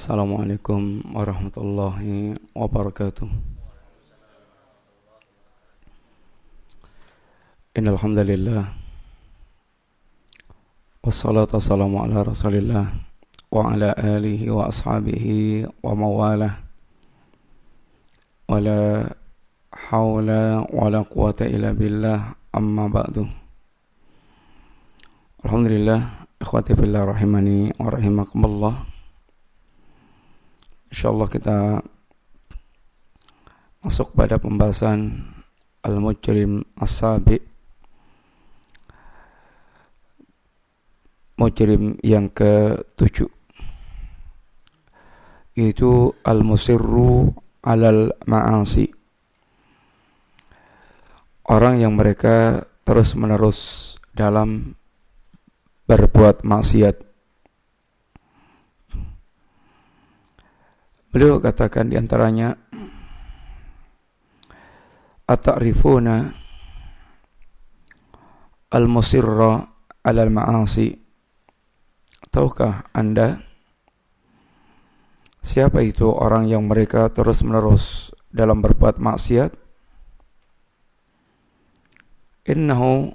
Assalamualaikum warahmatullahi wabarakatuh. Innal hamdalillah wassalatu wassalamu ala Rasulillah wa ala alihi wa ashabihi wa mawalah. Wala haula wala quwata illa billah, amma ba'du. Alhamdulillah, ikhwati fillah rahimani wa rahimakumullah. InsyaAllah kita masuk pada pembahasan Al-Mujrim As-Sabi, Mujrim yang ke-7, yaitu Al-Musirru alal ma'asi, orang yang mereka terus menerus dalam berbuat maksiat. Beliau katakan diantaranya, At-ta'rifuna al-musirra alal ma'asi. Tahukah Anda siapa itu orang yang mereka terus menerus dalam berbuat maksiat? Innahu,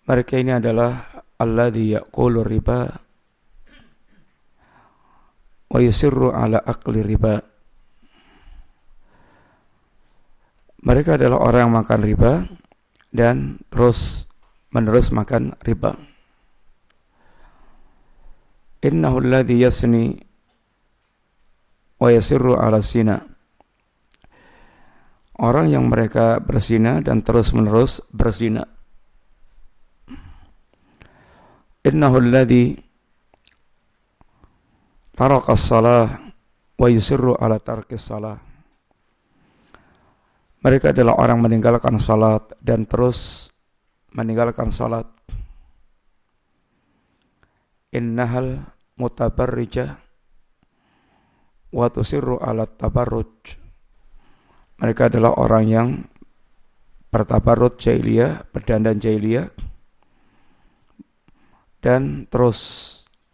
mereka ini adalah alladhi ya'kulu riba wa yusirru ala akli riba. Mereka adalah orang yang makan riba dan terus menerus makan riba. Innahu alladhi yasni wa yusirru ala zina. Orang yang mereka berzina dan terus menerus berzina. Innahu alladhi taraka as-salah wa yusirru ala tarki as-salah. Mereka adalah orang meninggalkan salat dan terus meninggalkan salat. Innahal mutabarrijah wa tusirru ala tabarruj. Mereka adalah orang yang bertabarruj jahiliyah, berdandan jahiliyah, dan terus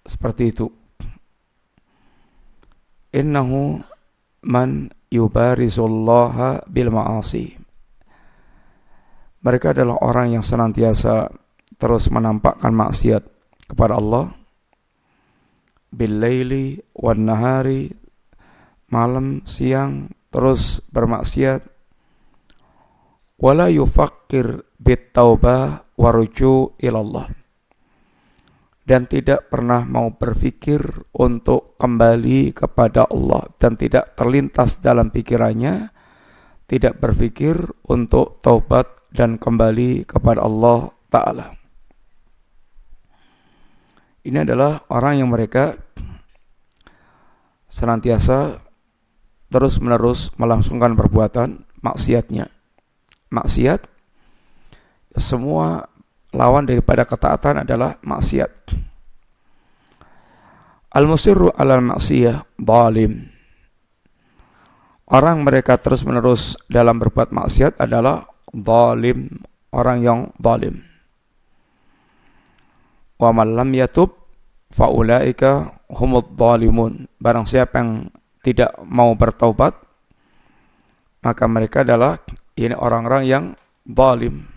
seperti itu. Innahu man yubarizullaha bil ma'asi. Mereka adalah orang yang senantiasa terus menampakkan maksiat kepada Allah. Bil laili wan nahari, malam siang terus bermaksiat. Wala yufakkir bit taubah wa ruju' ilallah. Dan tidak pernah mau berpikir untuk kembali kepada Allah, dan tidak terlintas dalam pikirannya, tidak berpikir untuk taubat dan kembali kepada Allah Ta'ala. Ini adalah orang yang mereka senantiasa terus menerus melangsungkan perbuatan maksiatnya. Maksiat, semua lawan daripada ketaatan adalah maksiat. Al-musirru alal maksiyah zalim. Orang mereka terus menerus dalam berbuat maksiat adalah zalim, orang yang zalim. Wa man lam yatub fa ulaika humudz zalimun. Barang siapa yang tidak mau bertaubat, maka mereka adalah ini orang-orang yang zalim.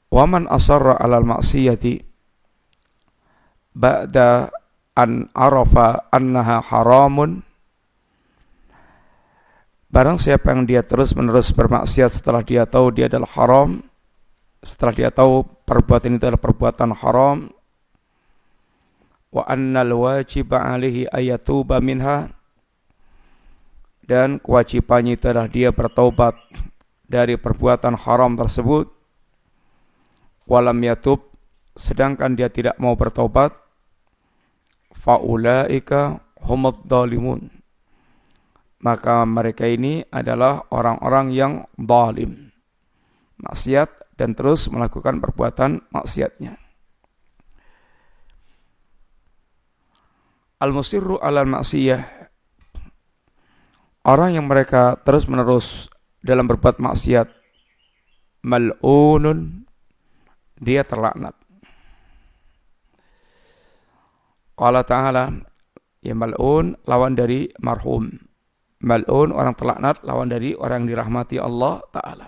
Wa man asarra 'alal ma'siyati ba'da an arafa annaha haramun. Barang siapa yang dia terus-menerus bermaksiat setelah dia tahu dia adalah haram, setelah dia tahu perbuatan itu adalah perbuatan haram, wa annal wajiba 'alaihi ayatuba minha, dan kewajibannya itu adalah dia bertaubat dari perbuatan haram tersebut. Walam yatub, sedangkan dia tidak mau bertaubat, faulaika humudz zalimun, maka mereka ini adalah orang-orang yang zalim, maksiat dan terus melakukan perbuatan maksiatnya. Al-musirru alal maksiyah, orang yang mereka terus menerus dalam berbuat maksiat, mal'unun, dia terlaknat. Qala ta'ala, ya mal'un lawan dari marhum. Mal'un orang terlaknat lawan dari orang yang dirahmati Allah Ta'ala.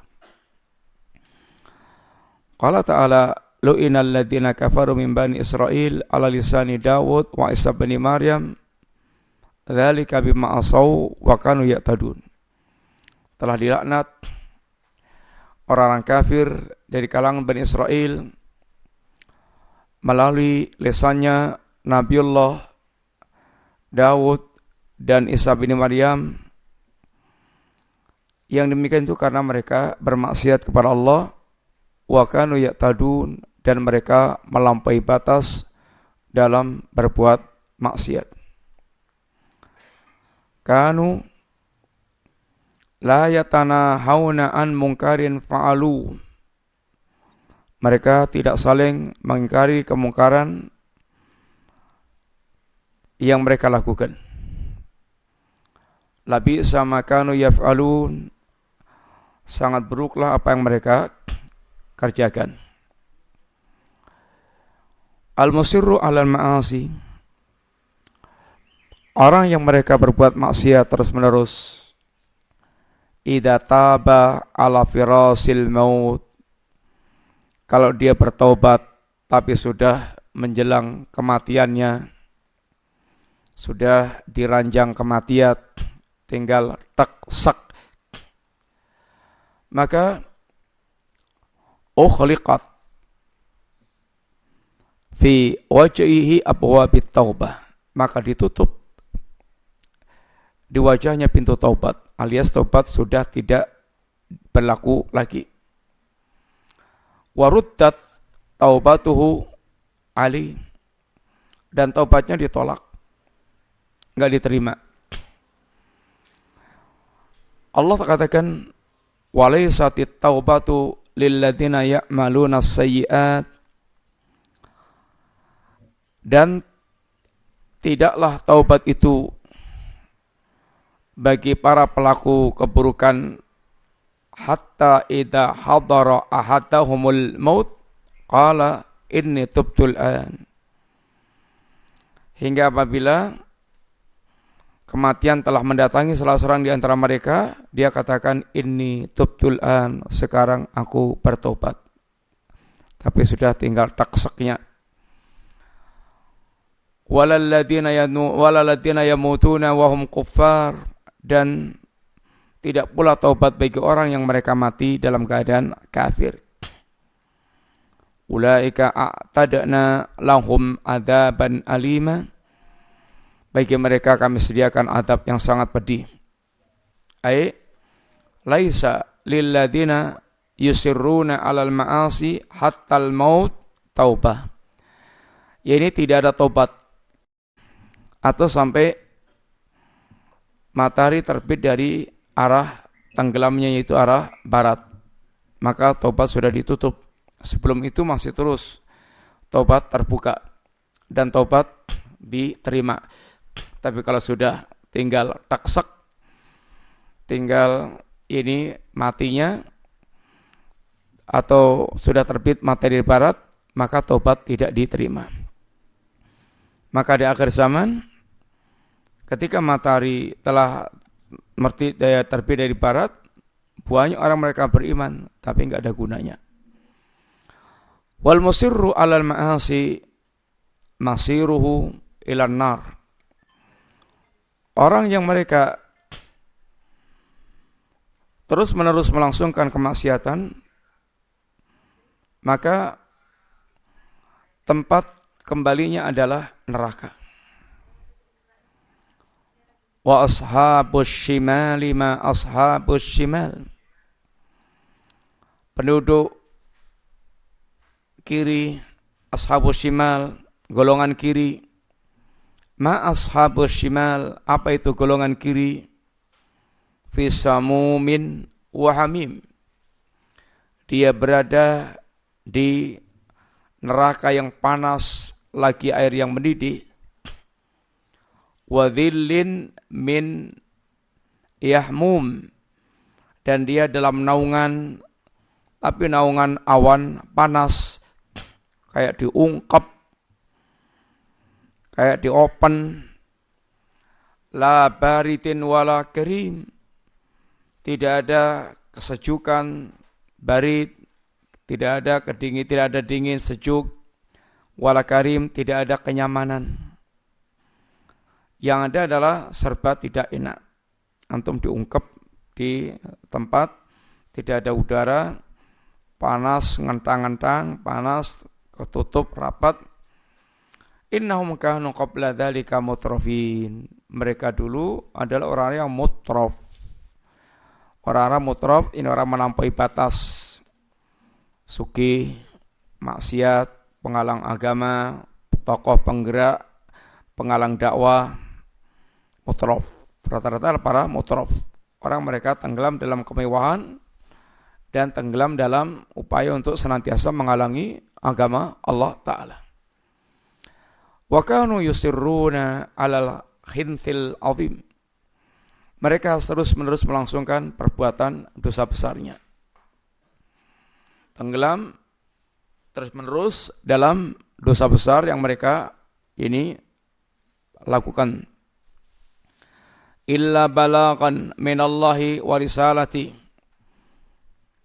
Qala ta'ala, lu'inal ladina kafaru min bani Israel ala lisani Dawud wa Isa bin Maryam dzalika bima asaw wa kanu ya'tadun. Telah dilaknat orang-orang kafir dari kalangan Bani Israel melalui lisannya Nabiullah Daud dan Isa bin Maryam. Yang demikian itu karena mereka bermaksiat kepada Allah, wa kanu ya'tadun, dan mereka melampaui batas dalam berbuat maksiat. Kanu la yatanahawna an mungkarin fa'alu. Mereka tidak saling mengingkari kemungkaran yang mereka lakukan. Labi sama kanu yaf'alun, sangat buruklah apa yang mereka kerjakan. Al-musirru alal ma'asi, orang yang mereka berbuat maksiat terus-menerus, idza taba ala firasil maut, kalau dia bertaubat tapi sudah menjelang kematiannya, sudah diranjang kematian, tinggal sak, maka ukhliqat fi wajhihi abwabit taubah, maka ditutup di wajahnya pintu taubat, alias taubat sudah tidak berlaku lagi. Waruddat taubatuhu ali, dan taubatnya ditolak, enggak diterima. Allah katakan, walaisatit taubatu lilladzina ya'maluna sayyi'at, dan tidaklah taubat itu bagi para pelaku keburukan, hatta idza hadara ahadahumul maut qala inni tubtul an, hingga apabila kematian telah mendatangi salah seorang di antara mereka, dia katakan inni tubtul an, sekarang aku bertobat, tapi sudah tinggal takseknya. Walalladzina yamutuna wa hum kuffar, dan tidak pula taubat bagi orang yang mereka mati dalam keadaan kafir. Ulaika a'tadna lahum adzaban alima, bagi mereka kami sediakan azab yang sangat pedih. Ai laisa lilladzina yusirruna 'alal ma'asi hatta al-maut taubah. Ya, ini tidak ada taubat atau sampai matahari terbit dari arah tenggelamnya, yaitu arah barat, maka taubat sudah ditutup. Sebelum itu masih terus taubat terbuka dan taubat diterima. Tapi kalau sudah tinggal taksek, tinggal ini matinya, atau sudah terbit matahari barat, maka taubat tidak diterima. Maka di akhir zaman, ketika matahari telah terbit dari barat, banyak orang mereka beriman, tapi enggak ada gunanya. Wal musirru 'alal ma'asi masiruhu ilan nar, orang yang mereka terus-menerus melangsungkan kemaksiatan, maka tempat kembalinya adalah neraka. Wa ashabus shimali ma ashabus shimal, penduduk kiri, ashabus shimal, golongan kiri. Ma ashabus shimal, apa itu golongan kiri? Fi samumin wa hamim, dia berada di neraka yang panas, lagi air yang mendidih. Wa dhillin min yahmum, dan dia dalam naungan, tapi naungan awan panas, kayak diungkap, kayak di open, la baritin wala karim, tidak ada kesejukan, barid, tidak ada kedingin, tidak ada dingin, sejuk, wala karim, tidak ada kenyamanan. Yang ada adalah serba tidak enak. Antum diungkep di tempat, tidak ada udara, panas, ngentang-ngentang, panas, ketutup, rapat. Innahum kanu qabla dzalika mutrafin. Mereka dulu adalah orang yang mutraf. Orang-orang mutraf ini orang melampaui batas. Sugih, maksiat, penghalang agama, tokoh penggerak, penghalang dakwah, mutraf. Rata-rata para mutraf. Orang mereka tenggelam dalam kemewahan dan tenggelam dalam upaya untuk senantiasa menghalangi agama Allah Ta'ala. Wa kanu yusirruna 'alal khinthil 'azim. Mereka terus-menerus melangsungkan perbuatan dosa besarnya. Tenggelam terus-menerus dalam dosa besar yang mereka ini lakukan. Illa balaghan minallahi wa risalati.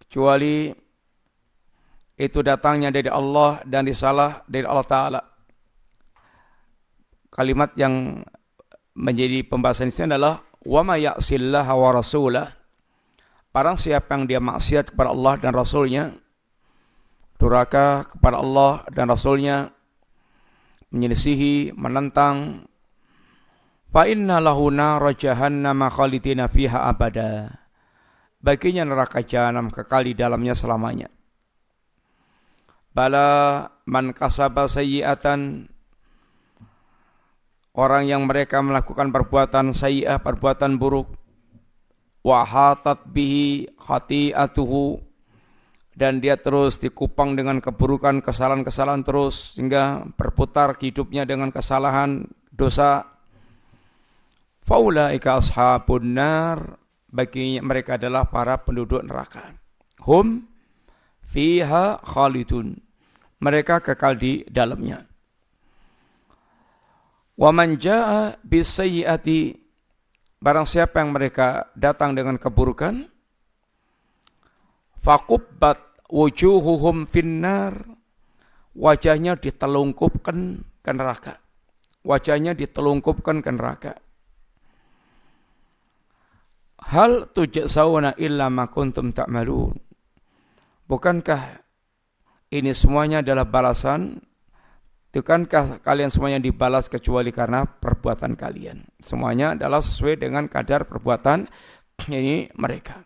Kecuali itu datangnya dari Allah dan risalah dari Allah Ta'ala. Kalimat yang menjadi pembahasan ini adalah wa may ya'sillaha wa rasulah. Barang siapa yang dia maksiat kepada Allah dan Rasulnya, durhaka kepada Allah dan Rasulnya, menyelisihi, menentang, fa inna lahu nara jahannama khalidina fiha abada. Baginya neraka jahanam kekal di dalamnya selamanya. Bala man kasaba sayyi'atan, orang yang mereka melakukan perbuatan sayyi'ah, perbuatan buruk, wa hatat bihi khati'atuhu, dan dia terus dikupang dengan keburukan, kesalahan-kesalahan terus, sehingga berputar hidupnya dengan kesalahan, dosa. Faulaika ashabun nar, bagi mereka adalah para penduduk neraka. Hum fiha khalidun, mereka kekal di dalamnya. Wa man jaa bisayyi'ati, barang siapa yang mereka datang dengan keburukan, faqubbat wujuhuhum finnar, wajahnya ditelungkupkan ke neraka. Wajahnya ditelungkupkan ke neraka. Hal tujza'una illa ma kuntum ta'malun. Bukankah ini semuanya adalah balasan? Bukankah kalian semuanya dibalas kecuali karena perbuatan kalian? Semuanya adalah sesuai dengan kadar perbuatan ini mereka.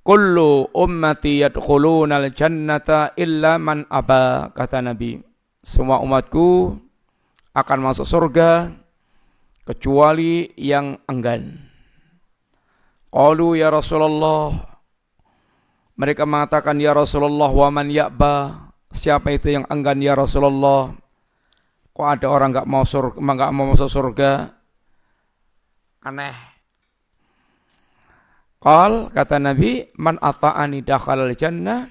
Kullu ummati yadkhulunal jannata illa man aba, kata Nabi. Semua umatku akan masuk surga kecuali yang enggan. Qalu ya Rasulullah, mereka mengatakan ya Rasulullah, wa man ya'ba, siapa itu yang enggan ya Rasulullah? Kok ada orang enggak mau masuk surga? Aneh. Qal, kata Nabi, man ata'ani dakhalal jannah,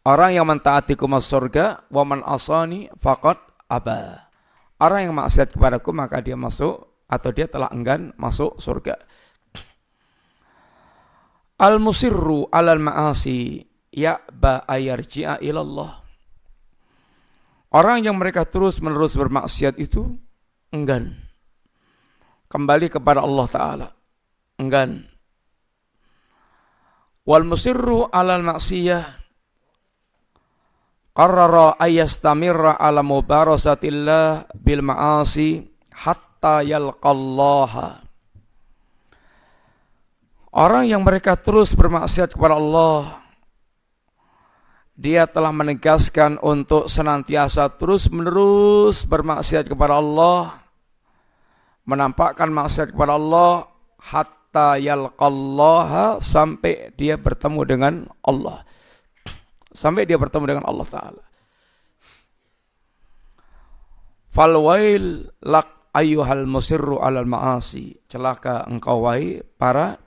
orang yang mentaatiku masuk surga, wa man asani faqad aba. Orang yang maksiat kepadaku maka dia masuk atau dia telah enggan masuk surga. Al-musirru alal ma'asi ya'ba ayarji'a ilallah. Orang yang mereka terus-menerus bermaksiat itu enggan kembali kepada Allah Ta'ala. Enggan. Wal musirru alal ma'siyah qarrara ayastamirra ala mubarasatillah bil ma'asi hatta yalqallaha. Orang yang mereka terus bermaksiat kepada Allah, dia telah menegaskan untuk senantiasa terus-menerus bermaksiat kepada Allah, menampakkan maksiat kepada Allah hatta yalqallaha, sampai dia bertemu dengan Allah. Sampai dia bertemu dengan Allah Ta'ala. Falwail lak ayyuhal musirru alal ma'asi. Celaka engkau wahai para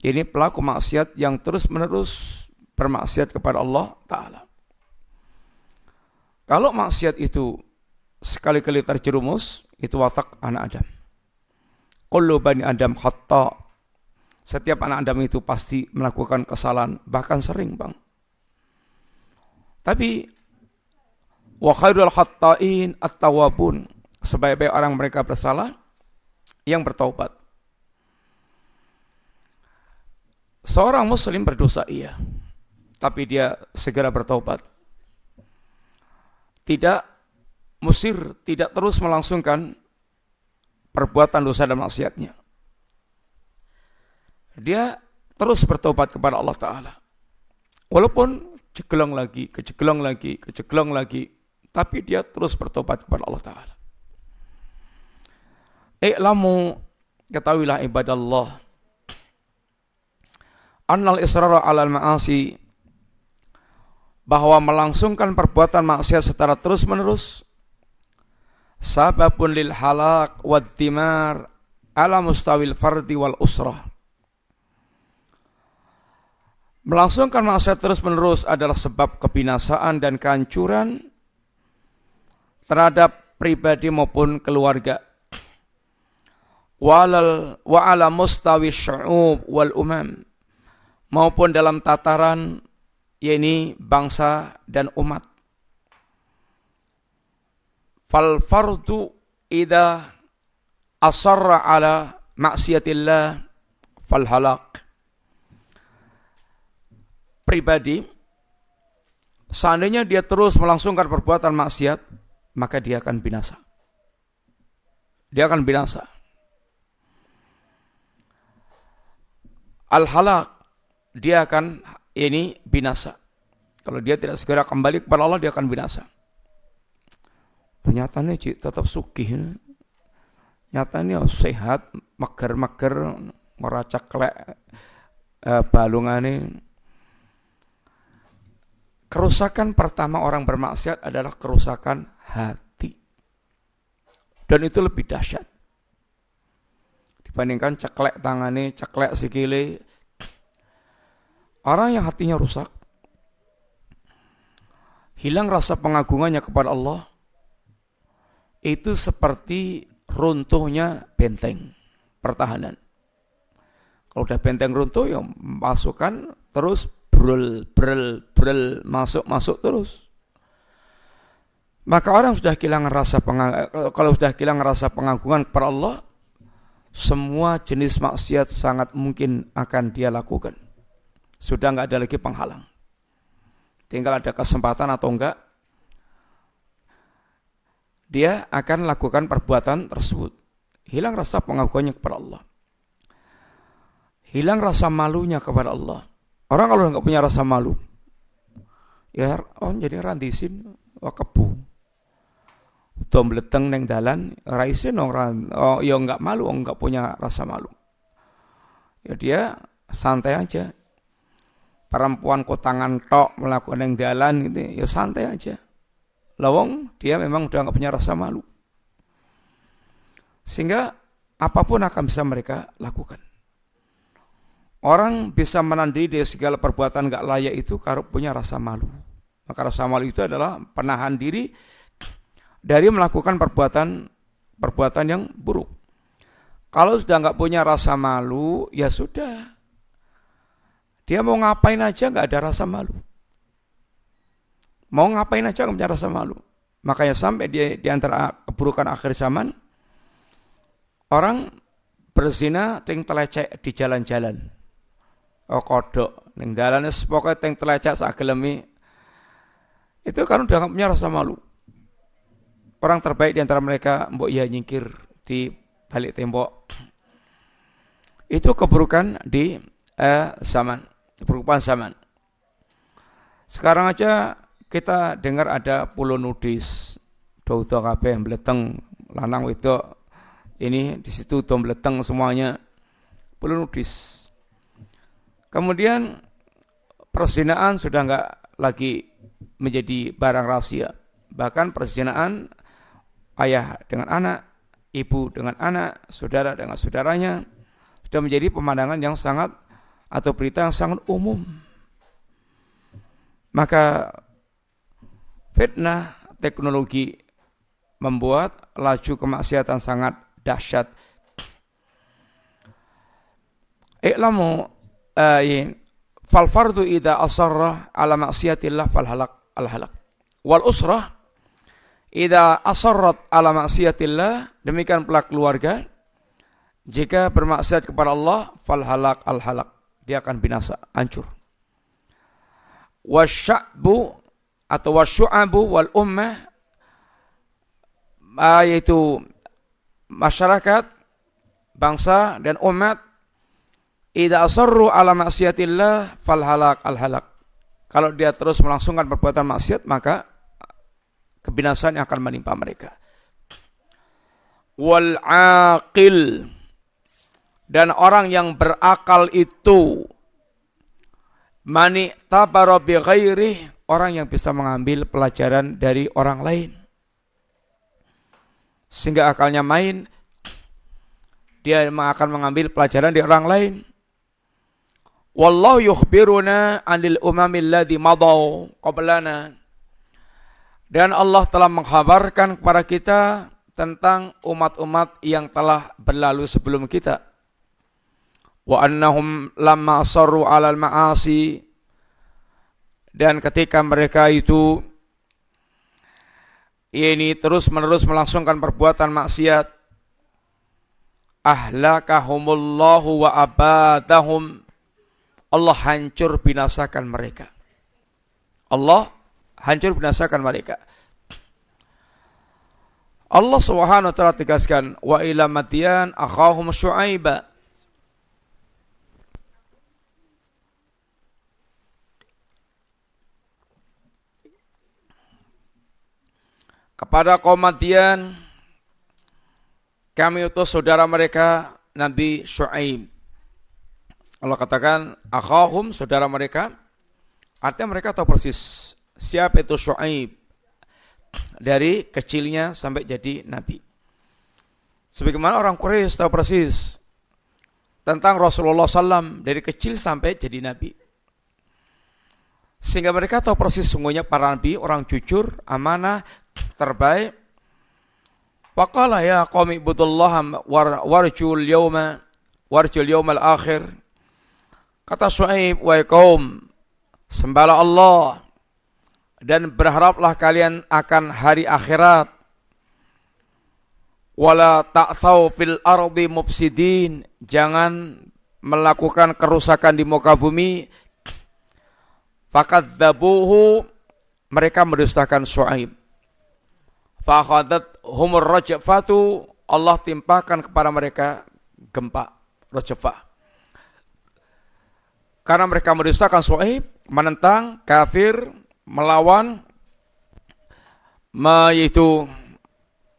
ini pelaku maksiat yang terus-menerus bermaksiat kepada Allah Ta'ala. Kalau maksiat itu sekali-kali terjerumus, itu watak anak Adam. Kullu bani Adam khata'. Setiap anak Adam itu pasti melakukan kesalahan, bahkan sering, Bang. Tapi wa khairul khatta'in at-tawwabun. Sebaik-baik orang mereka bersalah yang bertaubat. Seorang muslim berdosa iya, tapi dia segera bertaubat. Tidak musir, tidak terus melangsungkan perbuatan dosa dan maksiatnya. Dia terus bertobat kepada Allah Ta'ala. Walaupun cegelong lagi, tapi dia terus bertobat kepada Allah Ta'ala. I'lamu, ketahuilah ibadallah, annal israra alal ma'asi, bahwa melangsungkan perbuatan maksiat secara terus-menerus sababun lil halak wad dimar ala mustawil fardi wal usrah. Melangsungkan maksiat terus-menerus adalah sebab kebinasaan dan kehancuran terhadap pribadi maupun keluarga. Wa ala mustawi syu'ub wal umam, maupun dalam tataran yakni bangsa dan umat. Fal fardu idza asarra ala maksiatillah fal halak. Pribadi seandainya dia terus melangsungkan perbuatan maksiat, maka dia akan binasa. Dia akan binasa. Al halak, dia akan ini binasa. Kalau dia tidak segera kembali kepada Allah, dia akan binasa. Nyatanya tetap sugih. Nyatanya sehat, mager-mager, meracak kelek balungane. Kerusakan pertama orang bermaksiat adalah kerusakan hati. Dan itu lebih dahsyat dibandingkan ceklek tangane, ceklek sikile. Orang yang hatinya rusak, hilang rasa pengagungannya kepada Allah, itu seperti runtuhnya benteng pertahanan. Kalau udah benteng runtuh, ya masukkan terus brul masuk terus. Maka orang sudah kehilangan kalau sudah kehilangan rasa pengagungan kepada Allah, semua jenis maksiat sangat mungkin akan dia lakukan. Sudah enggak ada lagi penghalang. Tinggal ada kesempatan atau enggak, dia akan lakukan perbuatan tersebut. Hilang rasa pengagungannya kepada Allah. Hilang rasa malunya kepada Allah. Orang kalau enggak punya rasa malu, ya jadi randisin wakebu. Udah mleteng neng dalan, raisin ya enggak malu, enggak punya rasa malu. Ya dia santai aja. Perempuan kotangan tok melakukan neng dalan gitu, ya santai aja. Lawang dia memang udah enggak punya rasa malu. Sehingga apapun akan bisa mereka lakukan. Orang bisa menandai dari segala perbuatan enggak layak itu karena punya rasa malu. Maka rasa malu itu adalah penahan diri dari melakukan perbuatan yang buruk. Kalau sudah enggak punya rasa malu, ya sudah. Dia mau ngapain aja enggak ada rasa malu. Mau ngapain aja enggak punya rasa malu. Makanya sampai di antara keburukan akhir zaman, orang berzina ting telecek di jalan-jalan. Kodok ning dalane pokoke ting telecek sak geleme. Itu kan udah enggak punya rasa malu. Orang terbaik di antara mereka mbok ya nyingkir di balik tembok. Itu keburukan di zaman, perubahan zaman. Sekarang aja kita dengar ada pulau nudis, do-do kabeh mbleteng lanang wedok. Ini di situ do mbleteng semuanya. Pulau nudis. Kemudian perzinaan sudah enggak lagi menjadi barang rahasia. Bahkan perzinaan ayah dengan anak, ibu dengan anak, saudara dengan saudaranya sudah menjadi pemandangan yang sangat atau berita yang sangat umum. Maka fitnah teknologi membuat laju kemaksiatan sangat dahsyat. I'lamu fal fardu idza asarra ala maksiatillah fal halak al halak. Wal usrah idza asarrat ala maksiatillah, demikian pula keluarga jika bermaksiat kepada Allah fal halak al halak, dia akan binasa, hancur. Wasya'bu atau wasyu'abu wal ummah, yaitu masyarakat, bangsa dan umat, idza asarru ala maksiatillah fal halak al halak, kalau dia terus melangsungkan perbuatan maksiat maka kebinasaan yang akan menimpa mereka. Wal aqil, dan orang yang berakal itu, mani tabara bi ghairih, orang yang bisa mengambil pelajaran dari orang lain sehingga akalnya main, dia akan mengambil pelajaran dari orang lain. Wallahu yukhbiruna 'anil umamil ladzi madaw qablana, dan Allah telah mengkhabarkan kepada kita tentang umat-umat yang telah berlalu sebelum kita. Wa annahum lamma asarru 'alal ma'asi, dan ketika mereka itu ini terus-menerus melangsungkan perbuatan maksiat, ahlakahumullahu wa abadahum, Allah hancur binasakan mereka. Allah hancur binasakan mereka. Allah Subhanahu wa taala tegaskan, wa ila madyan akhahum syu'aiba, kepada kaum Madyan kami utus saudara mereka Nabi Syuaib. Allah katakan akhahum, saudara mereka, artinya mereka tahu persis siapa itu Syuaib dari kecilnya sampai jadi nabi. Sebagaimana orang Quraisy tahu persis tentang Rasulullah SAW dari kecil sampai jadi nabi. Sehingga mereka tahu persis sungguhnya para nabi orang jujur, amanah, terbaik. Faqala ya qaumi ibudullaha warjul yawmal akhir. Kata Syuaib, wahai kaum, sembahlah Allah dan berharaplah kalian akan hari akhirat. Wala ta'thaw fil ardi mufsidin, jangan melakukan kerusakan di muka bumi. Fakadzabuhu, mereka mendustakan Syuaib. Fakhadat humur rajfatu, Allah timpakan kepada mereka gempa rajfah. Karena mereka mendustakan Syuaib, menentang, kafir, melawan, yaitu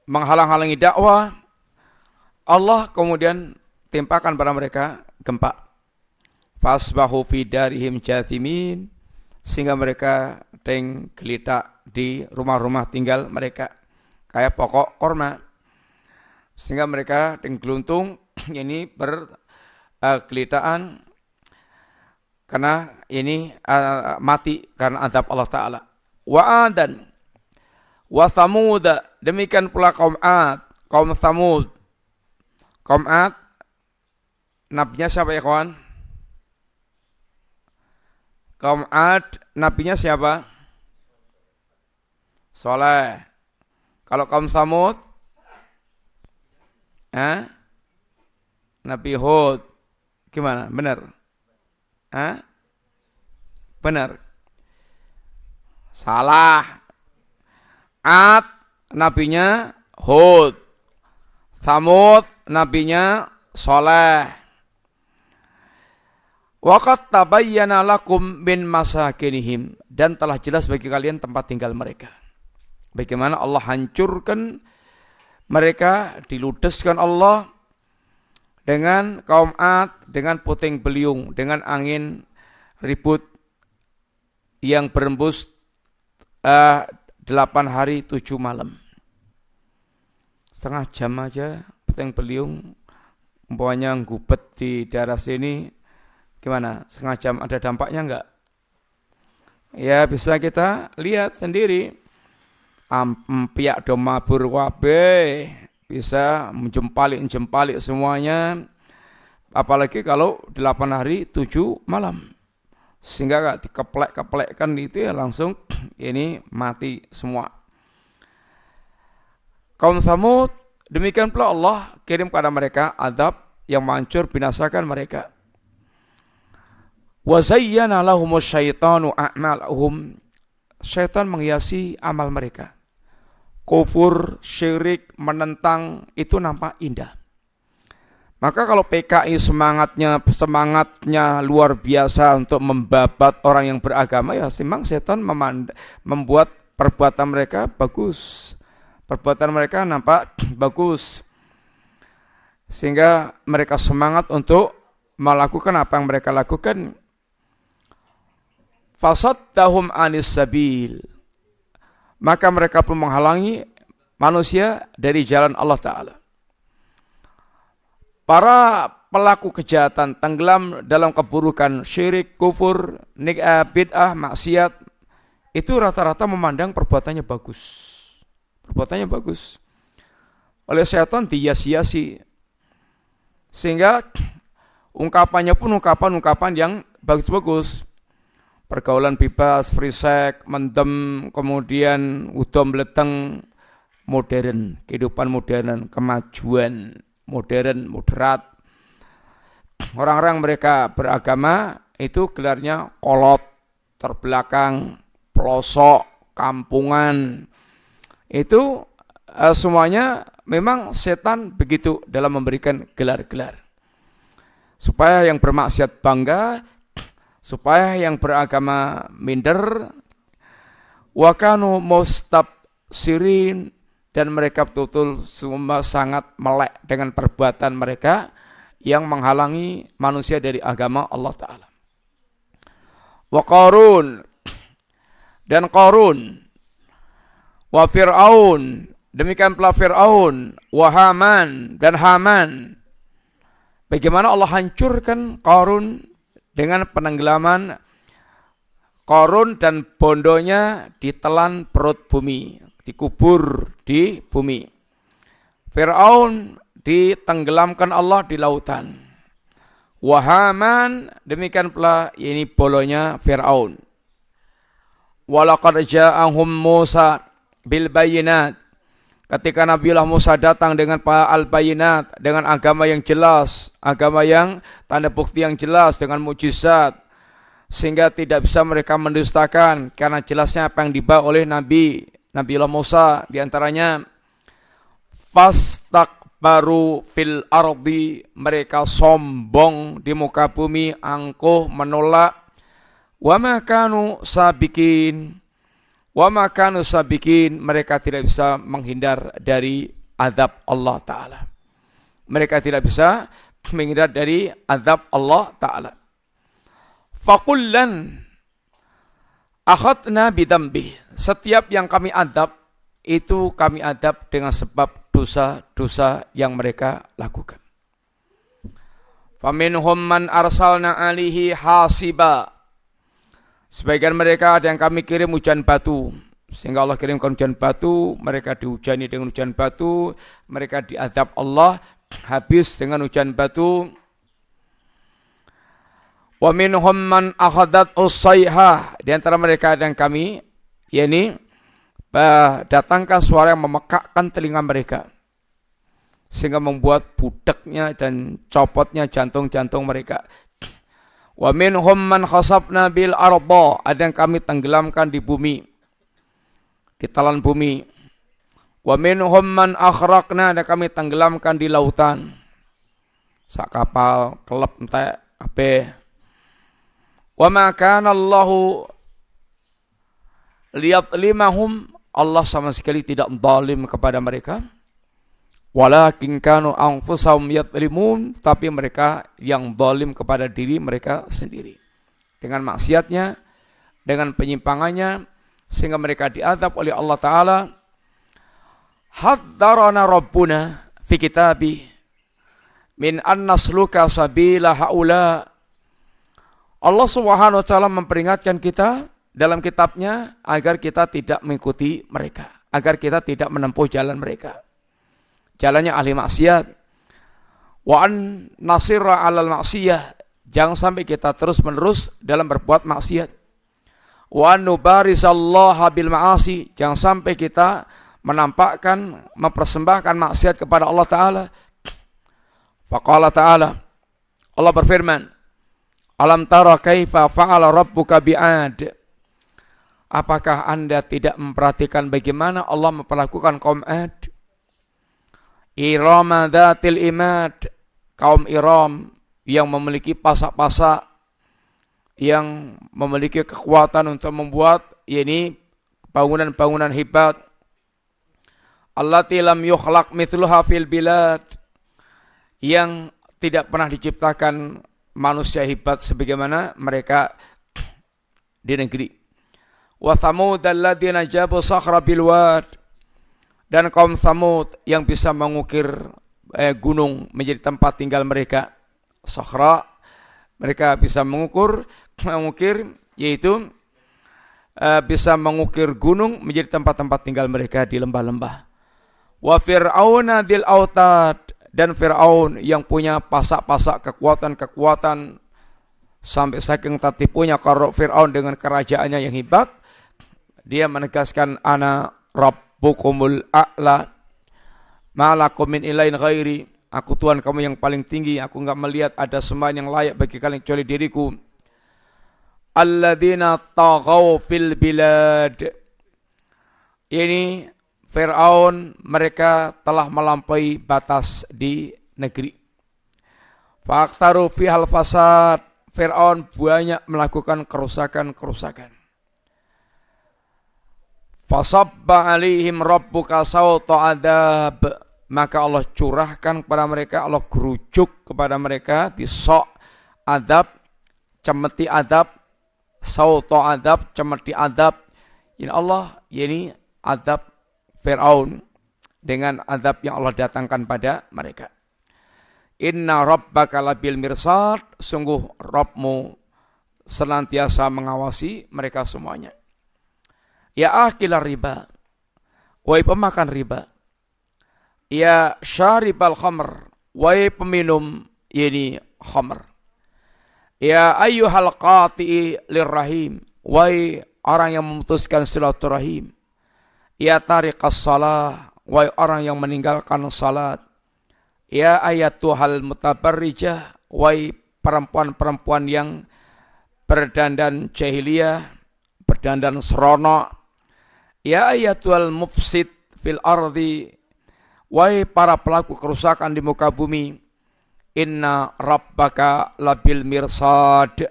menghalang-halangi dakwah, Allah kemudian timpakan pada mereka gempa. Fasbahu fi darihim jathimin, sehingga mereka gelitak di rumah-rumah tinggal mereka kayak pokok korma, sehingga mereka geluntung ini bergelitaan karena ini mati karena azab Allah Ta'ala. Wa adan wa thamud, demikian pula kaum Ad, kaum Thamud. Kaum Ad, nabinya siapa ya kawan? Kaum Ad, nabinya siapa? Saleh. Kalau kaum Tsamud, Nabi Hud, gimana? Benar? Benar. Salah. Ad, nabinya Hud. Tsamud, nabinya Saleh. Waqad tabayyana lakum min masakinihim, dan telah jelas bagi kalian tempat tinggal mereka. Bagaimana Allah hancurkan mereka, diludeskan Allah dengan kaum Ad, dengan puting beliung, dengan angin ribut yang berembus 8 hari 7 malam. Setengah jam aja puting beliung, umpamanya gubet di daerah sini, gimana? Setengah jam ada dampaknya enggak? Ya bisa kita lihat sendiri. Pihak do mabur kabeh, bisa menjempalik semuanya. Apalagi kalau 8 hari 7 malam. Sehingga gak dikeplek-keplekkan itu ya langsung ini mati semua. Kaum Tsamud, demikian pula Allah kirim pada mereka azab yang menghancur binasakan mereka. Wa zayyana lahumus syaitanu a'malahum. Syaitan menghiasi amal mereka. Kufur, syirik, menentang itu nampak indah. Maka kalau PKI semangatnya luar biasa untuk membabat orang yang beragama, ya memang setan membuat perbuatan mereka bagus. Perbuatan mereka nampak bagus. Sehingga mereka semangat untuk melakukan apa yang mereka lakukan. Fasaddahum anis sabil. Maka mereka pun menghalangi manusia dari jalan Allah Ta'ala. Para pelaku kejahatan tenggelam dalam keburukan syirik, kufur, bid'ah, maksiat, itu rata-rata memandang perbuatannya bagus. Perbuatannya bagus. Oleh setan dihias-hiasi. Sehingga ungkapannya pun ungkapan yang bagus-bagus. Pergaulan bebas, free sex, mendem, kemudian udom leteng, modern, kehidupan modern, kemajuan, modern, moderat. Orang-orang mereka beragama itu gelarnya kolot, terbelakang, pelosok, kampungan. Itu semuanya memang setan begitu dalam memberikan gelar-gelar. Supaya yang bermaksiat bangga, supaya yang beragama minder, wa kanu mustabsirin, dan mereka betul-betul semua sangat melek dengan perbuatan mereka yang menghalangi manusia dari agama Allah Ta'ala. Wa Qarun, dan Qarun, wa Fir'aun, demikian pula Fir'aun, wa Haman, dan Haman. Bagaimana Allah hancurkan Qarun dengan penenggelaman Qarun dan bondonya ditelan perut bumi, dikubur di bumi. Fir'aun ditenggelamkan Allah di lautan. Wa Haman, demikian pula ini bolonya Fir'aun. Walaqad ja'ahum Musa bil bayinat. Ketika Nabiullah Musa datang dengan al-bayinat, dengan agama yang jelas, agama yang tanda bukti yang jelas, dengan mukjizat, sehingga tidak bisa mereka mendustakan karena jelasnya apa yang dibawa oleh Nabiullah Musa. Di antaranya fastakbaru fil ardi, mereka sombong di muka bumi, angkuh, menolak. Wa ma kanu sabiqin, mereka tidak bisa menghindar dari azab Allah Ta'ala. Mereka tidak bisa menghindar dari azab Allah Ta'ala. Fakullan akhadna bidambih. Setiap yang kami adab, itu kami adab dengan sebab dosa-dosa yang mereka lakukan. Faminhum man arsalna alihi hasiba. Sebagian mereka ada yang kami kirim hujan batu. Sehingga Allah kirimkan hujan batu, mereka dihujani dengan hujan batu, mereka diazab Allah habis dengan hujan batu. Wa minhum man akhadat usayhah. Di antara mereka ada yang kami datangkan suara yang memekakkan telinga mereka, sehingga membuat budeknya dan copotnya jantung-jantung mereka. Wa minhum man khasafna bil arda, ada yang kami tenggelamkan di bumi, ditelan bumi. Wa minhum man akhraqna, ada kami tenggelamkan di lautan, sak kapal kelep entek kabeh. Wa ma kana Allahu liyadlimahum, Allah sama sekali tidak zalim kepada mereka. Walakin kanu anfusahum yadlimun, tapi mereka yang zalim kepada diri mereka sendiri dengan maksiatnya, dengan penyimpangannya, sehingga mereka diazab oleh Allah Ta'ala. Hadzarana Rabbuna fi kitabih min an nasluka sabila haula. Allah Subhanahu wa Ta'ala memperingatkan kita dalam kitabnya agar kita tidak mengikuti mereka. agar kita tidak menempuh jalan mereka. Jalannya ahli maksiat. Wa an nasira 'alal maksiyah, jangan sampai kita terus-menerus dalam berbuat maksiat. Wa an nubarisallaha bil ma'asi, jangan sampai kita menampakkan, mempersembahkan maksiat kepada Allah Ta'ala. Faqala Ta'ala, Allah berfirman, alam tara kaifa fa'ala rabbuka bi'ad. Apakah Anda tidak memperhatikan bagaimana Allah memperlakukan kaum Ad? Irama dzatil imad, kaum Iram yang memiliki pasak-pasak, yang memiliki kekuatan untuk membuat bangunan-bangunan hebat. Allati lam yukhlaq mithluha fil bilad, yang tidak pernah diciptakan manusia hebat sebagaimana mereka di negeri. Wa thamud alladziina jabu sakhra bil wad, dan kaum Thamud yang bisa mengukir gunung menjadi tempat tinggal mereka. Sakhra, mereka bisa mengukir yaitu bisa mengukir gunung menjadi tempat-tempat tinggal mereka di lembah-lembah. Wa fir'auna dzil autad, dan Fir'aun yang punya pasak-pasak kekuatan-kekuatan sampai saking tertipunya kalau Fir'aun dengan kerajaannya yang hebat, dia menegaskan ana rabbukumul a'la ma lakum min ilahin ghairi, aku Tuhan kamu yang paling tinggi, aku enggak melihat ada sembahan yang layak bagi kalian kecuali diriku. Alladzina taghaw fil bilad, ini Fir'aun, mereka telah melampaui batas di negeri. Fa'aktaru fihal fasad, Fir'aun banyak melakukan kerusakan-kerusakan. Fasabba alaihim rabbuka sawta adab, maka Allah curahkan kepada mereka, Allah gerujuk kepada mereka di sok adab, cemeti adab, sawta adab, cemeti adab. Ini Allah, ini adab Fir'aun dengan adab yang Allah datangkan pada mereka. Inna rabbaka labil mirsad, sungguh Rabbmu senantiasa mengawasi mereka semuanya. Ya akilar riba, wahai pemakan riba. Ya syaribal khamr, wahai peminum ini khamr. Ya ayyuhal qati'i lirrahim, wahai orang yang memutuskan silaturahim. Ya tariqas salah, wahai orang yang meninggalkan salat. Ya ayatuhal mutabarrijah, wahai perempuan-perempuan yang berdandan jahiliyah, berdandan seronok. Ya ayatul mufsid fil ardi, wahai para pelaku kerusakan di muka bumi. Inna rabbaka labil mirsad,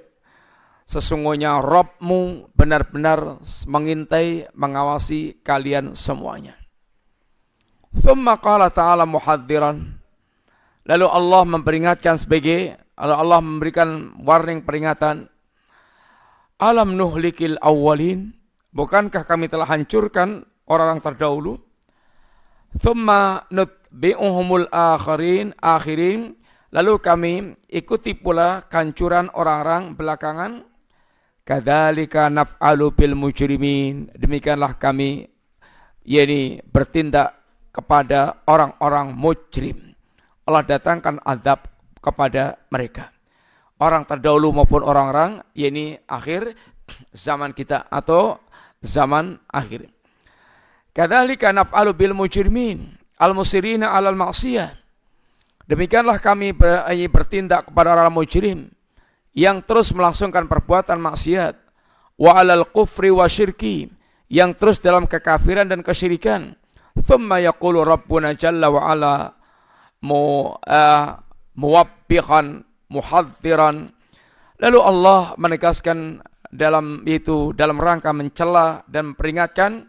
sesungguhnya Rabbmu benar-benar mengintai, mengawasi kalian semuanya. Thumma qala ta'ala muhadziran, lalu Allah memperingatkan Allah memberikan warning peringatan. Alam nuhlikil awwalin, bukankah kami telah hancurkan orang-orang terdahulu? Thumma nutbi'uhumul akhirin, lalu kami ikuti pula kehancuran orang-orang belakangan. Kadzalika naf'alu bil mujrimin, demikianlah kami bertindak kepada orang-orang mujrim. Allah datangkan azab kepada mereka, orang terdahulu maupun orang-orang akhir zaman kita atau zaman akhir. Kadzalika naf'alu bil mujrimin al-musirina 'alal ma'siyah, demikianlah kami bertindak kepada orang mujrim yang terus melangsungkan perbuatan maksiat, wa 'alal kufri wa syirki, yang terus dalam kekafiran dan kesyirikan. Thumma yaqulu rabbuna jalla wa 'ala muwabbihan muhadziran, lalu Allah menegaskan dalam rangka mencela dan memperingatkan,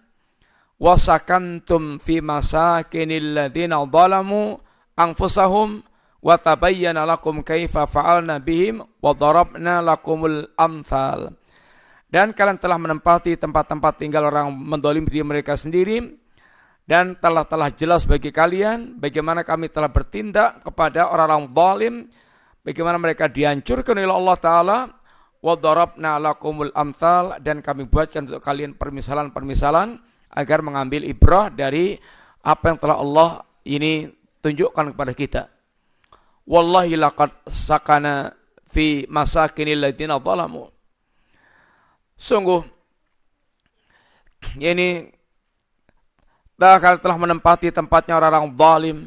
wasakantum fi masakinil ladzina zalamu anfusahum wa tabayyana lakum kaifa fa'alna bihim wa darabna lakumul amthal, dan kalian telah menempati tempat-tempat tinggal orang mendolimi diri mereka sendiri, dan telah jelas bagi kalian bagaimana kami telah bertindak kepada orang-orang zalim, bagaimana mereka dihancurkan oleh Allah Ta'ala. Wa darabna lakumul amthal, dan kami buatkan untuk kalian permisalan-permisalan agar mengambil ibrah dari apa yang telah Allah ini tunjukkan kepada kita. Wallahi laqad sakana fi masakinil ladzina zalamu. Sungguh ini telah menempati tempatnya orang-orang zalim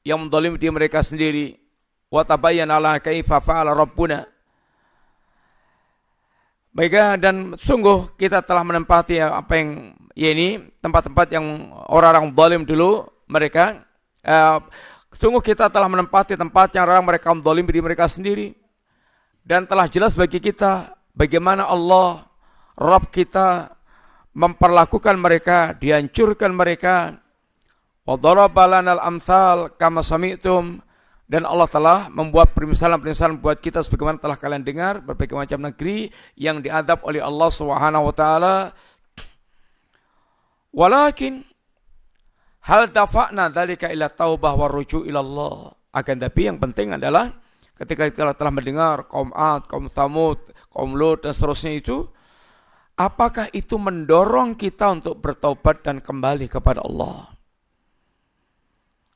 yang menzalim diri mereka sendiri. Wa tabayyana lana kaifa fa'ala rabbuna. Baiklah, dan sungguh kita telah menempati apa yang ini tempat-tempat yang orang-orang zalim dulu mereka sungguh kita telah menempati tempatnya orang mereka menzalim diri mereka sendiri, dan telah jelas bagi kita bagaimana Allah Rabb kita memperlakukan mereka, dihancurkan mereka. Wa daraba lanal amsal kama sami'tum, dan Allah telah membuat permisalan-permisalan buat kita sebagaimana telah kalian dengar berbagai macam negeri yang diadab oleh Allah Subhanahu wa taala. Walakin hal dafa'na dzalika ila taubah wa ruju' ila Allah. Akan tapi yang penting adalah ketika kita telah mendengar kaum Ad, kaum Tsamud, kaum Lut dan seterusnya itu, apakah itu mendorong kita untuk bertaubat dan kembali kepada Allah?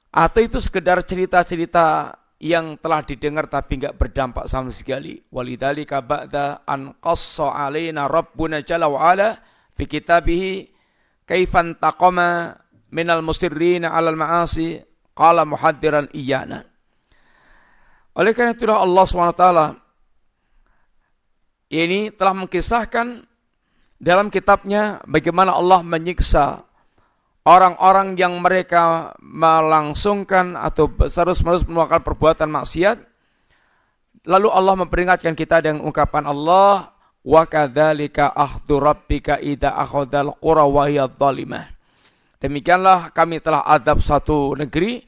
Atau itu sekedar cerita-cerita yang telah didengar tapi enggak berdampak sama sekali? Walidzalika ba'da an qassa 'alaina rabbuna jalla wa ala fi kitabih kaifan taqama minal musirrina 'alal ma'asi qala muhaddiran iyana. Oleh karena itulah Allah SWT ini telah mengkisahkan dalam kitabnya bagaimana Allah menyiksa orang-orang yang mereka melangsungkan atau terus-menerus melakukan perbuatan maksiat. Lalu Allah memperingatkan kita dengan ungkapan Allah, wa kadzalika akhdhu rabbika idza akhadhal qura wa hiya dhalimah. Demikianlah kami telah adab satu negeri,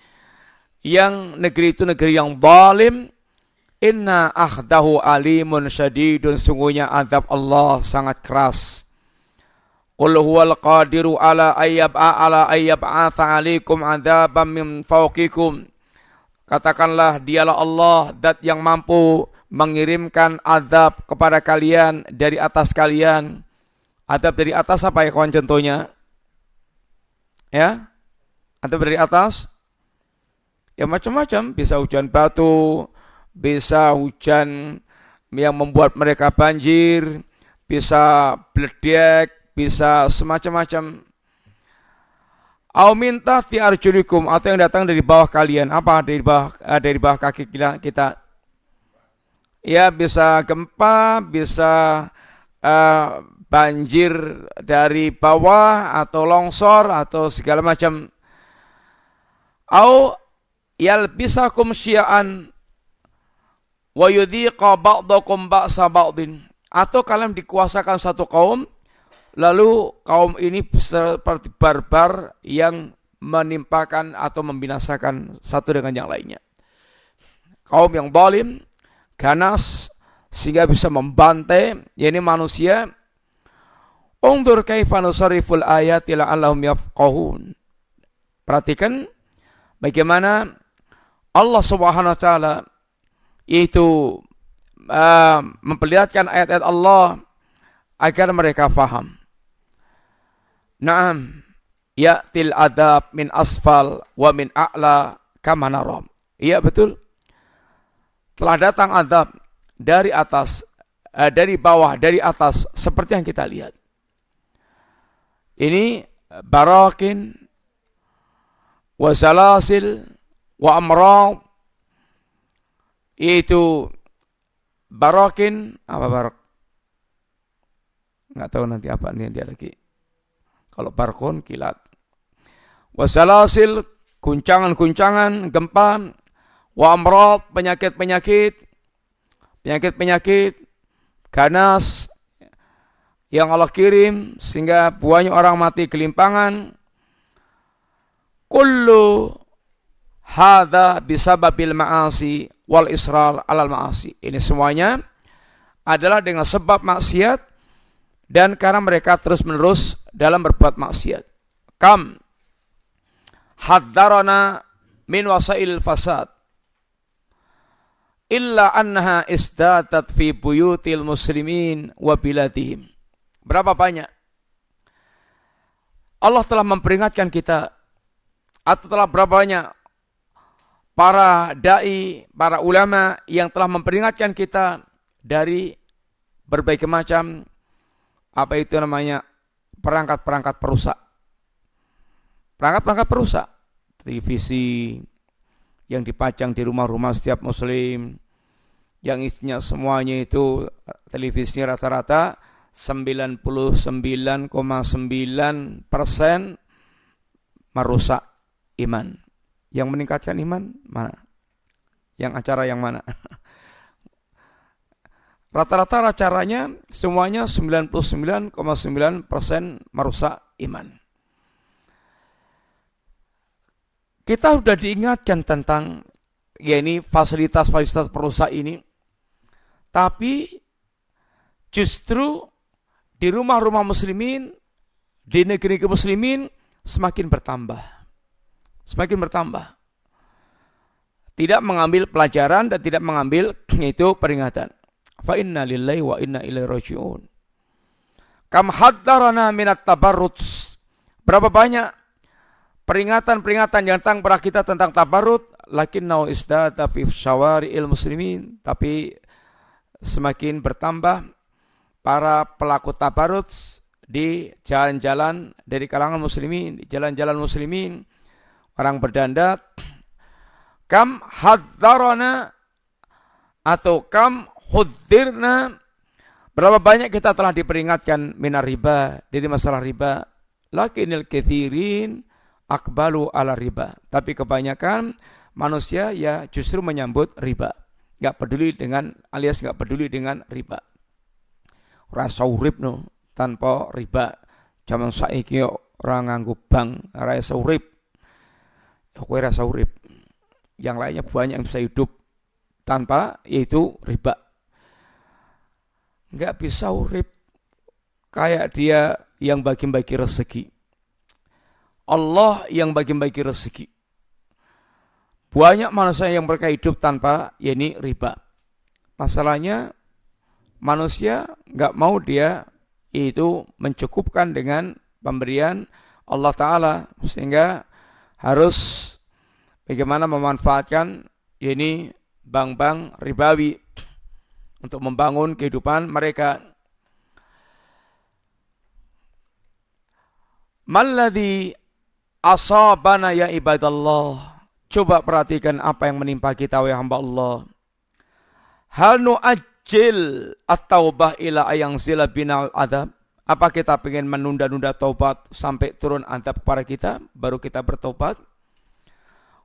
yang negeri itu negeri yang zalim. Inna akhdahu alimun syadidun, sungguhnya adab Allah sangat keras. Qul huwal qadiru ala ayyab'atha alaikum adzaban min fawqikum. Katakanlah, dialah Allah zat yang mampu mengirimkan azab kepada kalian dari atas kalian. Azab dari atas apa ya kawan contohnya? Ya? Azab dari atas? Ya macam-macam, bisa hujan batu, bisa hujan yang membuat mereka banjir, bisa bledek, bisa semacam-macam. Au minta fi arjulikum, atau yang datang dari bawah kalian. Apa dari bawah kaki kita? Ya, bisa gempa, bisa banjir dari bawah, atau longsor, atau segala macam. Au yalbisakum syi'an wa yudhiqa ba'dakum ba'sa ba'din, atau kalian dikuasakan satu kaum, lalu kaum ini seperti barbar yang menimpakan atau membinasakan satu dengan yang lainnya. Kaum yang zalim, ganas, sehingga bisa membantai, yakni manusia. Undur kaifa nusarriful ayati la'allahum yafqahun. Perhatikan bagaimana Allah Subhanahu wa taala itu memperlihatkan ayat-ayat Allah agar mereka faham. Naam, ya'til adab min asfal wa min a'la kama nara. Iya betul. Telah datang adab dari atas, dari bawah, dari atas, seperti yang kita lihat. Ini barakin wa salasil wa amrad, itu barakin, apa barak? Enggak tahu nanti apa nih dia lagi. Kalau barkun kilat. Wasalasil, guncangan-guncangan, gempa. Wa amrad, penyakit-penyakit, ganas yang Allah kirim sehingga banyak orang mati kelimpangan. Kullu hadza bisababil ma'asi wal israr alal ma'asi. Ini semuanya adalah dengan sebab maksiat dan karena mereka terus-menerus dalam berbuat maksiat. Kam haddarana min wasail fasad illa annaha isdatat fi buyutil muslimin wa biladihim. Berapa banyak Allah telah memperingatkan kita, atau telah berapa banyak para da'i, para ulama yang telah memperingatkan kita dari berbagai macam apa itu namanya perangkat-perangkat perusak. Perangkat-perangkat perusak, televisi yang dipajang di rumah-rumah setiap muslim, yang isinya semuanya itu televisinya rata-rata 99,9% merusak iman. Yang meningkatkan iman mana? Yang acara yang mana? Rata-rata acaranya semuanya 99,9% merusak iman. Kita sudah diingatkan tentang fasilitas-fasilitas perusak ini, tapi justru di rumah-rumah muslimin, di negeri muslimin semakin bertambah. Semakin bertambah. Tidak mengambil pelajaran dan tidak mengambil itu peringatan. Fa inna lillahi wa inna ilaihi raji'un. Kam haddarana minat tabarruj. Berapa banyak peringatan-peringatan yang datang kepada kita tentang tabarrut, lakinnau isdata fi syawari'il muslimin, tapi semakin bertambah para pelaku tabarrut di jalan-jalan dari kalangan muslimin, di jalan-jalan muslimin, orang berdandat. Kam haddarana atau kam huddirna, berapa banyak kita telah diperingatkan minar riba, dari masalah riba. Lakinnal katsirin akbalu ala riba, tapi kebanyakan manusia ya justru menyambut riba, nggak peduli dengan alias nggak peduli dengan riba. Rasa urip no tanpa riba. Zaman saiki orang nganggo bank rasa urip. Kowe rasa urip. Yang lainnya banyak yang bisa hidup tanpa yaitu riba. Nggak bisa urip kayak dia yang bagi-bagi rezeki. Allah yang bagi-bagi rezeki. Banyak manusia yang mereka hidup tanpa riba. Masalahnya manusia nggak mau dia itu mencukupkan dengan pemberian Allah Ta'ala, sehingga harus bagaimana memanfaatkan bank-bank ribawi untuk membangun kehidupan mereka. Malladhi asabana ya ibadallah. Coba perhatikan apa yang menimpa kita wahai hamba Allah. Hal nu'ajjil at-taubah ila ayang zila binal adab. Apa kita ingin menunda-nunda taubat sampai turun adab kepada kita baru kita bertobat?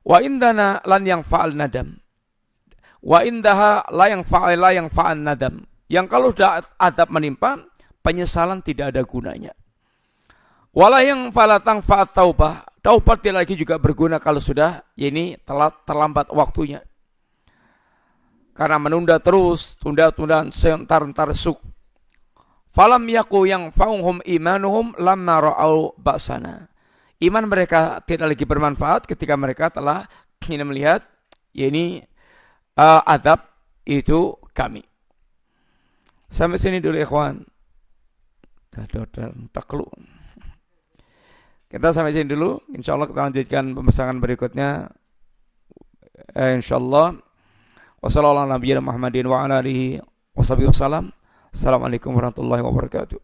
Wa indana lan yang fa'al nadam. Wa indaha la yang fa'al nadam. Yang kalau sudah adab menimpa, penyesalan tidak ada gunanya. Wala yang falatang fa'at taubah. Taubat tidak lagi juga berguna kalau sudah terlambat waktunya. Karena menunda terus, tunda-tunda sebentar suk. Falam yaku yang fa'uhum imanuhum lamma ra'au ba'sana. Iman mereka tidak lagi bermanfaat ketika mereka telah melihat adab itu kami. Sampai sini dulu ikhwan. Takluk. Kita sampai sini dulu. InsyaAllah kita lanjutkan pembahasan berikutnya. InsyaAllah. Wassalamualaikum warahmatullahi wabarakatuh. Assalamualaikum warahmatullahi wabarakatuh.